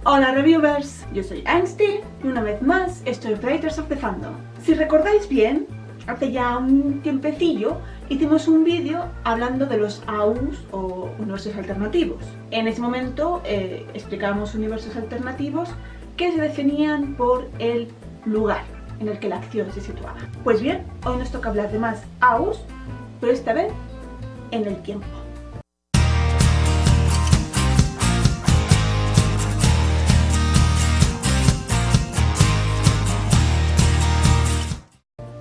Hola reviewers, yo soy Angsty y una vez más estoy en Creators of the Fandom. Si recordáis bien, hace ya un tiempecillo hicimos un vídeo hablando de los AUs o universos alternativos. En ese momento explicábamos universos alternativos que se definían por el lugar en el que la acción se situaba. Pues bien, hoy nos toca hablar de más AUs, pero esta vez en el tiempo.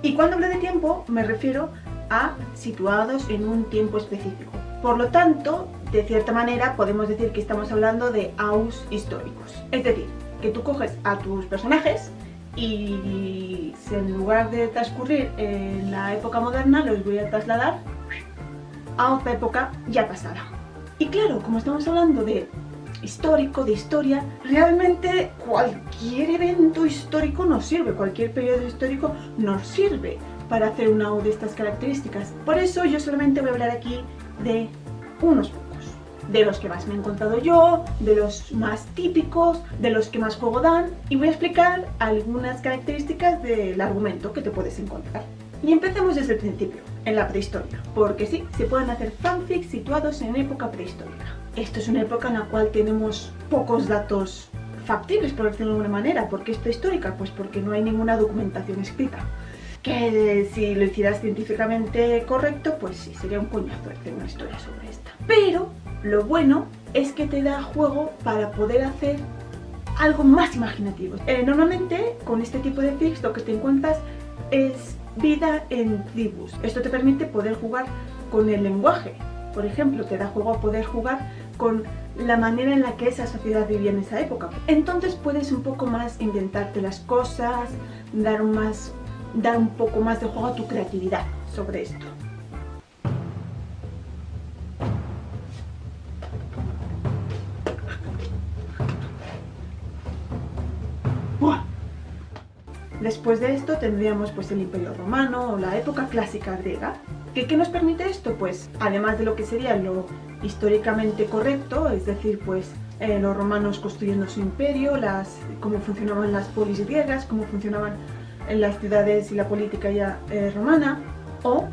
Y cuando hablo de tiempo me refiero a situados en un tiempo específico. Por lo tanto, de cierta manera podemos decir que estamos hablando de AUs históricos. Es decir, que tú coges a tus personajes y en lugar de transcurrir en la época moderna los voy a trasladar a otra época ya pasada. Y claro, como estamos hablando de histórico, de historia, realmente cualquier evento histórico nos sirve, cualquier periodo histórico nos sirve para hacer una AU de estas características. Por eso yo solamente voy a hablar aquí de unos pocos, de los que más me he encontrado yo, de los más típicos, de los que más juego dan, y voy a explicar algunas características del argumento que te puedes encontrar. Y empecemos desde el principio, en la prehistoria, porque sí, se pueden hacer fanfics situados en época prehistórica. Esto es una época en la cual tenemos pocos datos factibles, por decirlo de alguna manera. ¿Por qué es prehistórica? Pues porque no hay ninguna documentación escrita. Que si lo hicieras científicamente correcto, pues sí, sería un coñazo hacer una historia sobre esta. Pero lo bueno es que te da juego para poder hacer algo más imaginativo. Normalmente con este tipo de fics lo que te encuentras es vida en tribus. Esto te permite poder jugar con el lenguaje. Por ejemplo, te da juego a poder jugar con la manera en la que esa sociedad vivía en esa época. Entonces puedes un poco más inventarte las cosas, dar un poco más de juego a tu creatividad sobre esto. ¡Buah! Después de esto tendríamos pues el Imperio Romano o la época clásica griega. ¿Qué nos permite esto? Pues además de lo que sería lo históricamente correcto, es decir, pues los romanos construyendo su imperio, cómo funcionaban las polis griegas, cómo funcionaban las ciudades y la política ya romana, o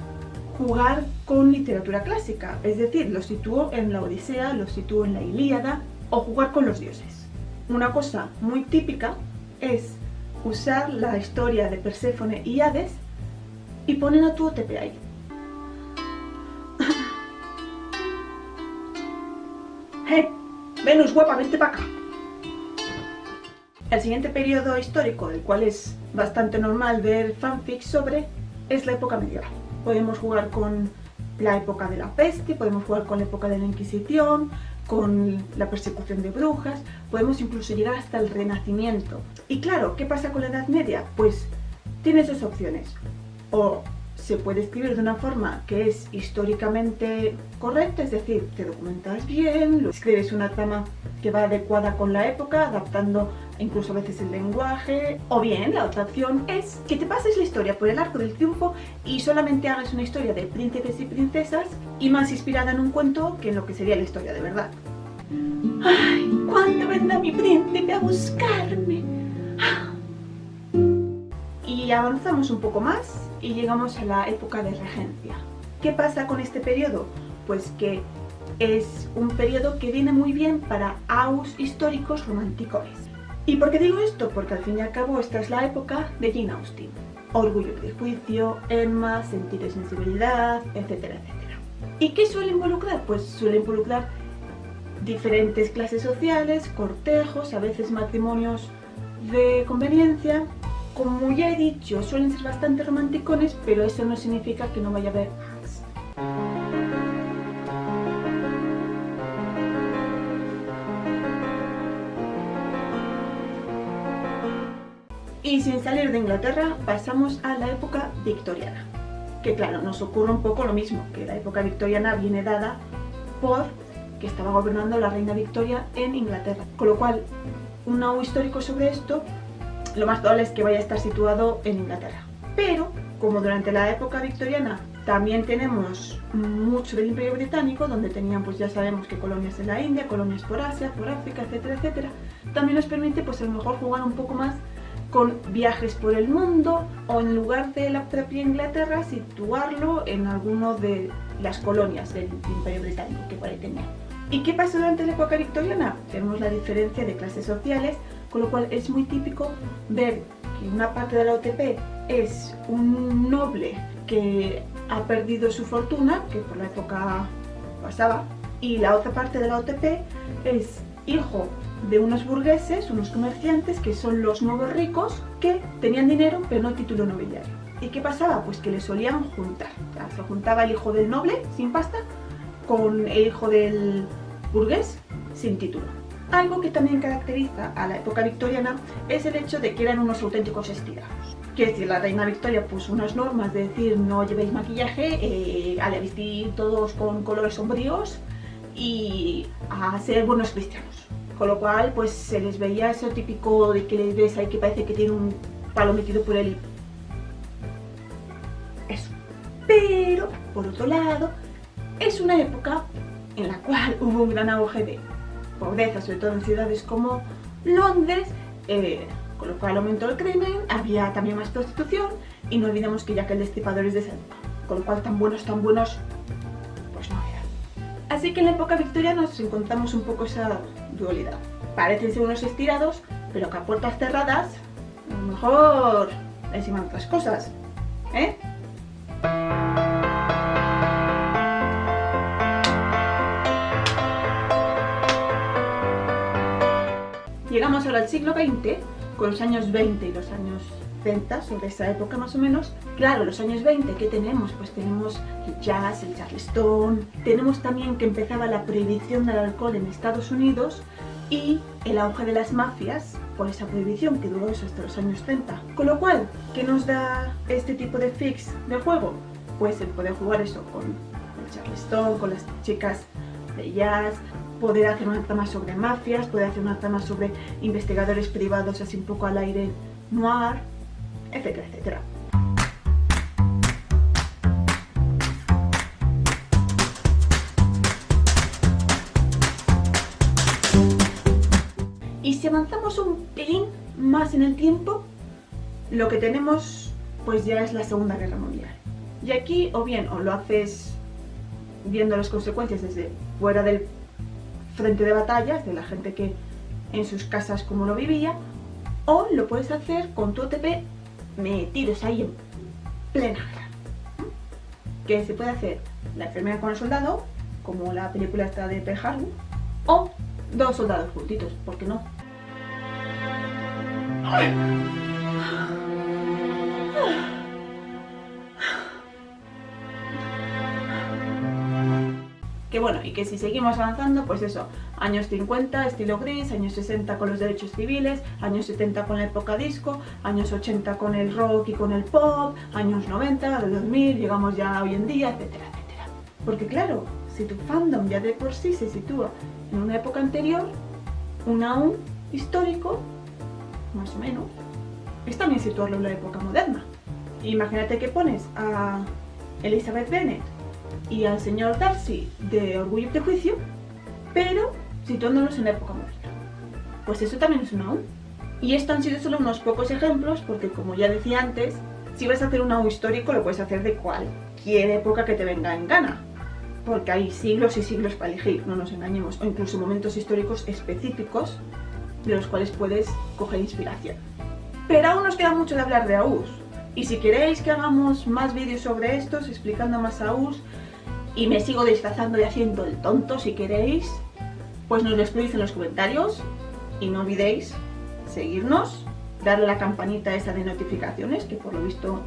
jugar con literatura clásica, es decir, lo sitúo en la Odisea, lo sitúo en la Ilíada, o jugar con los dioses. Una cosa muy típica es usar la historia de Perséfone y Hades y ponen a tu OTP ahí. ¡Hey! Venus, guapa, vente para acá. El siguiente periodo histórico, del cual es bastante normal ver fanfics sobre, es la época medieval. Podemos jugar con la época de la peste, podemos jugar con la época de la Inquisición, con la persecución de brujas, podemos incluso llegar hasta el Renacimiento. Y claro, ¿qué pasa con la Edad Media? Pues tienes dos opciones. O se puede escribir de una forma que es históricamente correcta, es decir, te documentas bien, escribes una trama que va adecuada con la época, adaptando incluso a veces el lenguaje. O bien, la otra opción es que te pases la historia por el arco del triunfo y solamente hagas una historia de príncipes y princesas y más inspirada en un cuento que en lo que sería la historia de verdad. ¡Ay! ¿Cuándo vendrá mi príncipe a buscarme? Y avanzamos un poco más y llegamos a la época de regencia. ¿Qué pasa con este periodo? Pues que es un periodo que viene muy bien para AUs históricos romanticones. ¿Y por qué digo esto? Porque al fin y al cabo esta es la época de Jane Austen. Orgullo y prejuicio, Emma, Sentido y sensibilidad, etcétera, etcétera. ¿Y qué suele involucrar? Pues suele involucrar diferentes clases sociales, cortejos, a veces matrimonios de conveniencia. Como ya he dicho, suelen ser bastante romanticones, pero eso no significa que no vaya a haber hacks. Y sin salir de Inglaterra, pasamos a la época victoriana. Que claro, nos ocurre un poco lo mismo, que la época victoriana viene dada por que estaba gobernando la reina Victoria en Inglaterra. Con lo cual, un AU histórico sobre esto, lo más probable es que vaya a estar situado en Inglaterra. Pero, como durante la época victoriana también tenemos mucho del Imperio Británico, donde tenían, pues ya sabemos que colonias en la India, colonias por Asia, por África, etcétera, etcétera, también nos permite pues a lo mejor jugar un poco más con viajes por el mundo, o en lugar de la propia Inglaterra situarlo en alguno de las colonias del Imperio Británico que por ahí tenía. ¿Y qué pasó durante la época victoriana? Tenemos la diferencia de clases sociales, con lo cual es muy típico ver que una parte de la OTP es un noble que ha perdido su fortuna, que por la época pasaba, y la otra parte de la OTP es hijo de unos burgueses, unos comerciantes, que son los nuevos ricos, que tenían dinero pero no título nobiliario. ¿Y qué pasaba? Pues que le solían juntar. O sea, se juntaba el hijo del noble, sin pasta, con el hijo del burgués, sin título. Algo que también caracteriza a la época victoriana es el hecho de que eran unos auténticos estirados. Quiere decir, la reina Victoria puso unas normas de decir no llevéis maquillaje, a vestir todos con colores sombríos y a ser buenos cristianos. Con lo cual, pues se les veía eso típico de que les ves ahí que parece que tiene un palo metido por el... Eso. Pero, por otro lado, es una época en la cual hubo un gran auge de pobreza, sobre todo en ciudades como Londres, con lo cual aumentó el crimen, había también más prostitución, y no olvidemos que Jack el Destripador es de esa época, con lo cual tan buenos, pues no era. Así que en la época victoriana nos encontramos un poco esa dualidad. Parecen ser unos estirados, pero que a puertas cerradas, a lo mejor encima otras cosas, ¿eh? Llegamos ahora al siglo XX, con los años 20 y los años 30, sobre esa época más o menos. Claro, los años 20, ¿qué tenemos? Pues tenemos el jazz, el charleston, tenemos también que empezaba la prohibición del alcohol en Estados Unidos y el auge de las mafias por esa prohibición que duró eso hasta los años 30. Con lo cual, ¿qué nos da este tipo de fix de juego? Pues el poder jugar eso con el charleston, con las chicas de jazz, poder hacer una trama sobre mafias, poder hacer una trama sobre investigadores privados así un poco al aire noir, etcétera, etcétera. Y si avanzamos un pelín más en el tiempo, lo que tenemos pues ya es la Segunda Guerra Mundial. Y aquí o bien o lo haces viendo las consecuencias desde fuera del frente de batallas, de la gente que en sus casas como lo vivía, o lo puedes hacer con tu OTP metidos ahí en plena guerra. Que se puede hacer la enfermera con el soldado, como la película esta de Pearl Harbor, o dos soldados juntitos, ¿por qué no? Que bueno, y que si seguimos avanzando, pues eso, años 50, estilo gris, años 60 con los derechos civiles, años 70 con la época disco, años 80 con el rock y con el pop, años 90, del 2000, llegamos ya hoy en día, etcétera, etcétera. Porque claro, si tu fandom ya de por sí se sitúa en una época anterior, un aún histórico, más o menos, es también situarlo en la época moderna. Imagínate que pones a Elizabeth Bennet y al señor Darcy de Orgullo y Prejuicio, pero situándonos en la época moderna. Pues eso también es un AU. Y esto han sido solo unos pocos ejemplos, porque como ya decía antes, si vas a hacer un AU histórico lo puedes hacer de cualquier época que te venga en gana, porque hay siglos y siglos para elegir, no nos engañemos, o incluso momentos históricos específicos de los cuales puedes coger inspiración. Pero aún nos queda mucho de hablar de AUs, y si queréis que hagamos más vídeos sobre estos, explicando más AUs, y me sigo disfrazando y haciendo el tonto si queréis, pues nos lo escribís en los comentarios, y no olvidéis seguirnos, darle a la campanita esa de notificaciones, que por lo visto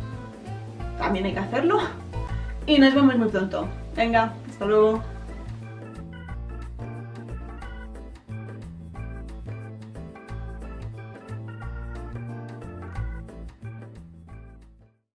también hay que hacerlo, y nos vemos muy pronto. Venga, hasta luego.